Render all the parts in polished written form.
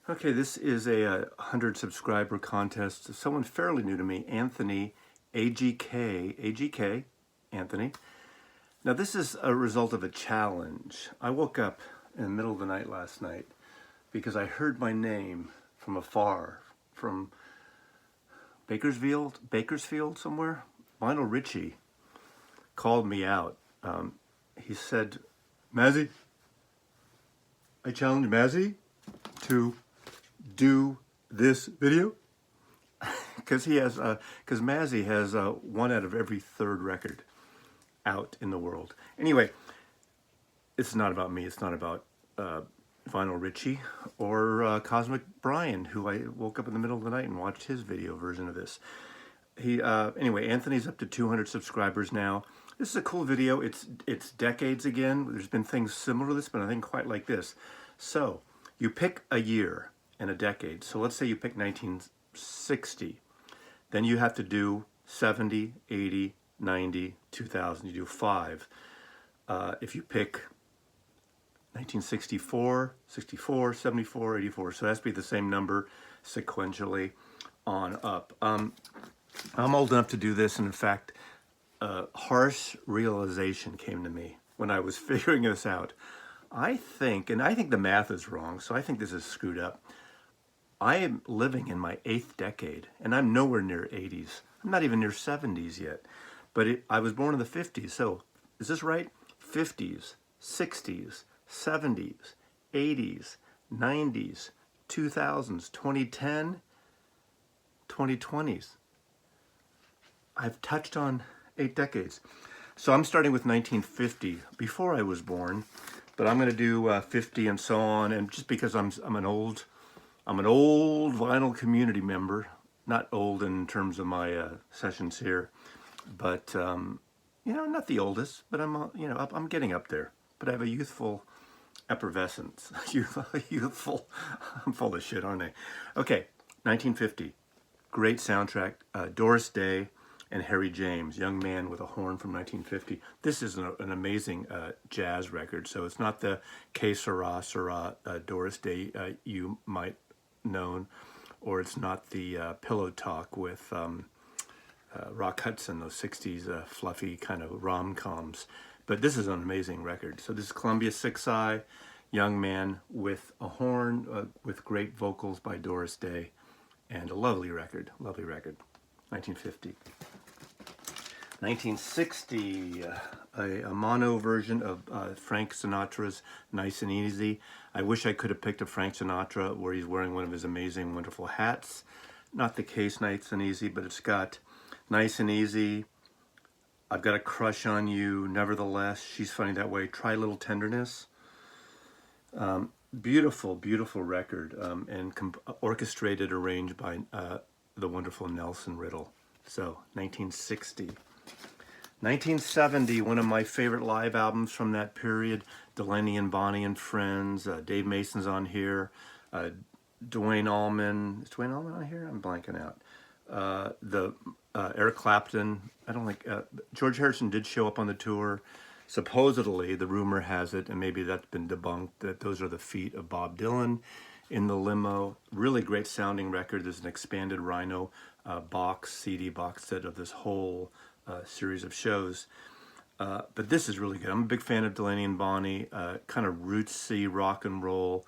Okay, this is a 100 subscriber contest. Someone fairly new to me, Anthony, AGK, Anthony. Now this is a result of a challenge. I woke up in the middle of the night last night because I heard my name from afar, from Bakersfield somewhere. Lionel Richie called me out. He said, Mazzy, I challenge Mazzy to do this video because Mazzy has one out of every third record out in the world. Anyway, it's not about me. It's not about Vinyl Richie or Cosmic Brian, who I woke up in the middle of the night and watched his video version of this. Anyway, Anthony's up to 200 subscribers now. This is a cool video. It's decades again. There's been things similar to this, but nothing quite like this. So you pick a year and a decade. So let's say you pick 1960. Then you have to do 70, 80, 90, 2000. You do 5. If you pick 1964, 64, 74, 84. So it has to be the same number sequentially on up. I'm old enough to do this, and in fact, harsh realization came to me when I was figuring this out. I think the math is wrong, so I think this is screwed up. I am living in my 8th decade, and I'm nowhere near 80s. I'm not even near 70s yet. But I was born in the 50s, so is this right? 50s, 60s, 70s, 80s, 90s, 2000s, 2010, 2020s. I've touched on 8 decades. So I'm starting with 1950, before I was born, but I'm going to do 50 and so on. And just because I'm an old vinyl community member, not old in terms of my sessions here, but not the oldest, but I'm getting up there. But I have a youthful effervescence. Youthful. I'm full of shit, aren't I? Okay, 1950, great soundtrack. Doris Day and Harry James, Young Man with a Horn from 1950. This is an amazing jazz record. So it's not the Que Sera Sera Doris Day you might known, or it's not the Pillow Talk with Rock Hudson, those 60s fluffy kind of rom-coms. But this is an amazing record. So this is Columbia 6i, Young Man with a Horn, with great vocals by Doris Day, and a lovely record, 1950. 1960, a mono version of Frank Sinatra's Nice and Easy. I wish I could have picked a Frank Sinatra where he's wearing one of his amazing, wonderful hats. Not the case, Nice and Easy, but it's got Nice and Easy, I've Got a Crush on You, Nevertheless, She's Funny That Way, Try a Little Tenderness. Beautiful, beautiful record, and orchestrated, arranged by the wonderful Nelson Riddle. So, 1960. 1970, one of my favorite live albums from that period, Delaney and Bonnie and Friends, Dave Mason's on here, Duane Allman, is Duane Allman on here? I'm blanking out. Eric Clapton, I don't think, George Harrison did show up on the tour. Supposedly, the rumor has it, and maybe that's been debunked, that those are the feet of Bob Dylan in the limo. Really great sounding record. There's an expanded Rhino CD box set of this whole series of shows. But this is really good. I'm a big fan of Delaney and Bonnie, kind of rootsy rock and roll.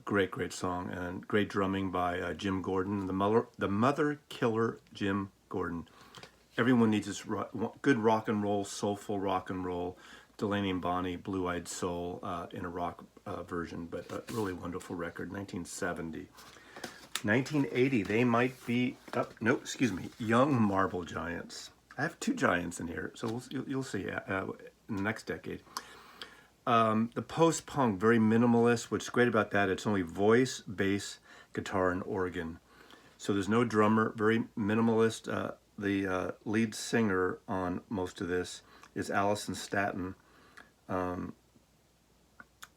Great song, and great drumming by Jim Gordon, the mother killer Jim Gordon. Everyone needs this good rock and roll, soulful rock and roll. Delaney and Bonnie, Blue Eyed Soul in a rock version, but a really wonderful record. 1970. 1980, they might be, Young Marble Giants. I have 2 giants in here, so you'll see in the next decade. The post-punk, very minimalist. What's great about that, it's only voice, bass, guitar, and organ. So there's no drummer, very minimalist. The lead singer on most of this is Allison Staton.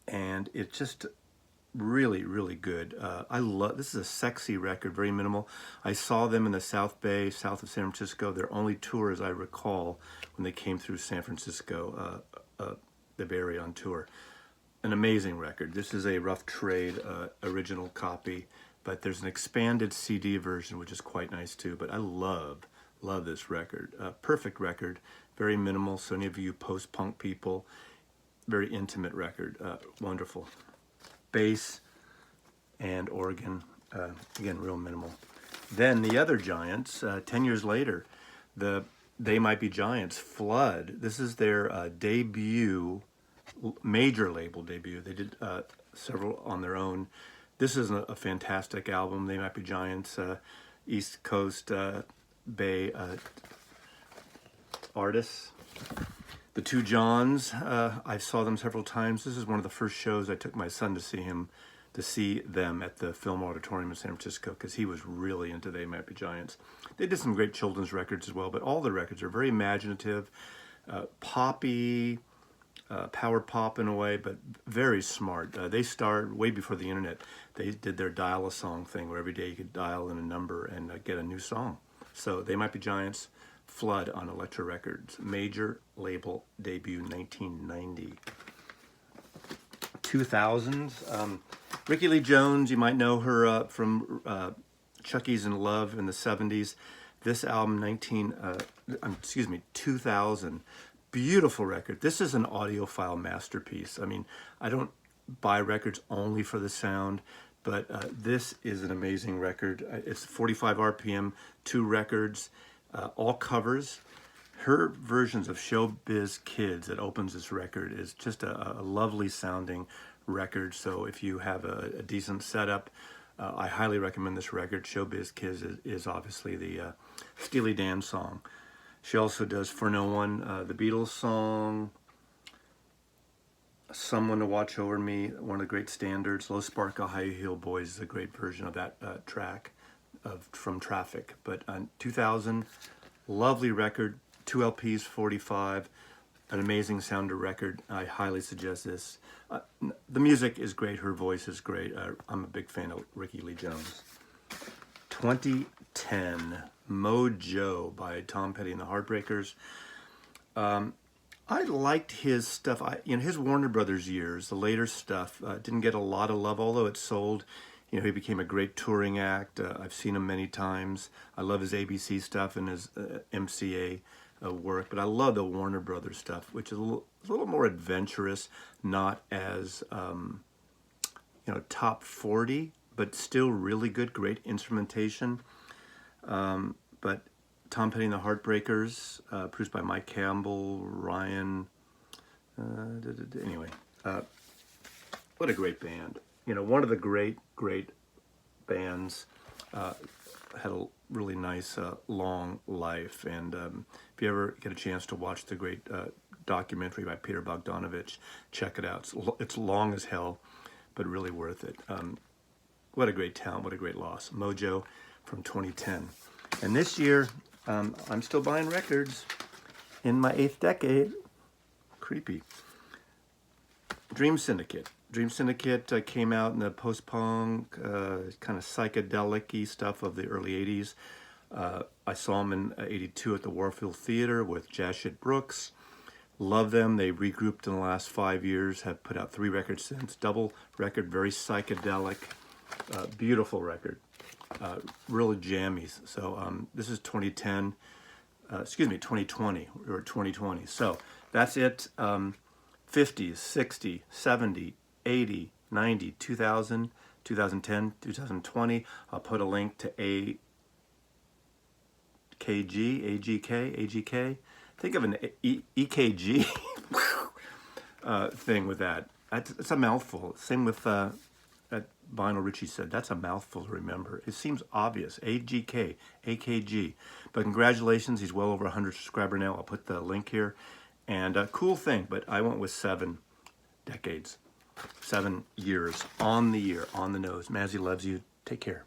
And it's just really, really good. This is a sexy record, very minimal. I saw them in the South Bay, south of San Francisco. Their only tour, as I recall, when they came through San Francisco, the Bay Area on tour. an amazing record. This is a rough trade original copy, but there's an expanded CD version, which is quite nice too. But I love this record. Perfect record, very minimal. So any of you post-punk people, very intimate record, wonderful. Bass and organ, again, real minimal. Then the other Giants, 10 years later, They Might Be Giants, Flood. This is their debut, major label debut. They did several on their own. This is a fantastic album. They Might Be Giants, East Coast Bay artists. The Two Johns, I saw them several times. This is one of the first shows I took my son to see them at the Film Auditorium in San Francisco, because he was really into They Might Be Giants. They did some great children's records as well, but all the records are very imaginative, poppy, power pop in a way, but very smart. They started way before the internet. They did their dial a song thing, where every day you could dial in a number and get a new song. So They Might Be Giants, Flood on Elektra Records, major label debut, 1990. 2000s. Rickie Lee Jones, you might know her from Chucky's in Love in the 70s. This album, 2000. Beautiful record. This is an audiophile masterpiece. I mean, I don't buy records only for the sound, but this is an amazing record. It's 45 RPM, 2 records, all covers. Her versions of Showbiz Kids that opens this record is just a lovely sounding record. So if you have a decent setup, I highly recommend this record. Showbiz Kids is obviously the Steely Dan song. She also does For No One, the Beatles song, Someone to Watch Over Me, one of the great standards. Low Sparkle, High Heel Boys is a great version of that track from Traffic. But 2000, lovely record, 2 LPs, 45, an amazing sounder record. I highly suggest this. The music is great, her voice is great. I'm a big fan of Rickie Lee Jones. 2010, Mojo by Tom Petty and the Heartbreakers. I liked his stuff. His Warner Brothers years, the later stuff, didn't get a lot of love, although it sold. He became a great touring act. I've seen him many times. I love his ABC stuff and his MCA work, but I love the Warner Brothers stuff, which is a little more adventurous, not as top 40, but still really good, great instrumentation. But Tom Petty and the Heartbreakers, produced by Mike Campbell, Ryan. Anyway, what a great band! One of the great bands. Had a really nice long life, and if you ever get a chance to watch the great documentary by Peter Bogdanovich, check it out. It's long as hell, but really worth it. What a great talent, what a great loss. Mojo from 2010. And this year, I'm still buying records in my 8th decade. Creepy. Dream Syndicate. Dream Syndicate came out in the post-punk, kind of psychedelic-y stuff of the early 80s. I saw them in 82 at the Warfield Theater with Jazz Shit Brooks. Love them. They regrouped in the last 5 years, have put out 3 records since. Double record, very psychedelic, beautiful record. Really jammy. So this is 2010, 2020, or 2020. So that's it. 50s, 60, 70, 80, 90, 2000, 2010, 2020. I'll put a link to AGK. Think of an EKG thing with that. It's a mouthful. Same with Lionel Richie said. That's a mouthful to remember. It seems obvious. AGK, AKG. But congratulations. He's well over 100 subscriber now. I'll put the link here. And cool thing, but I went with 7 decades. 7 years on the year, on the nose. Mazzy loves you. Take care.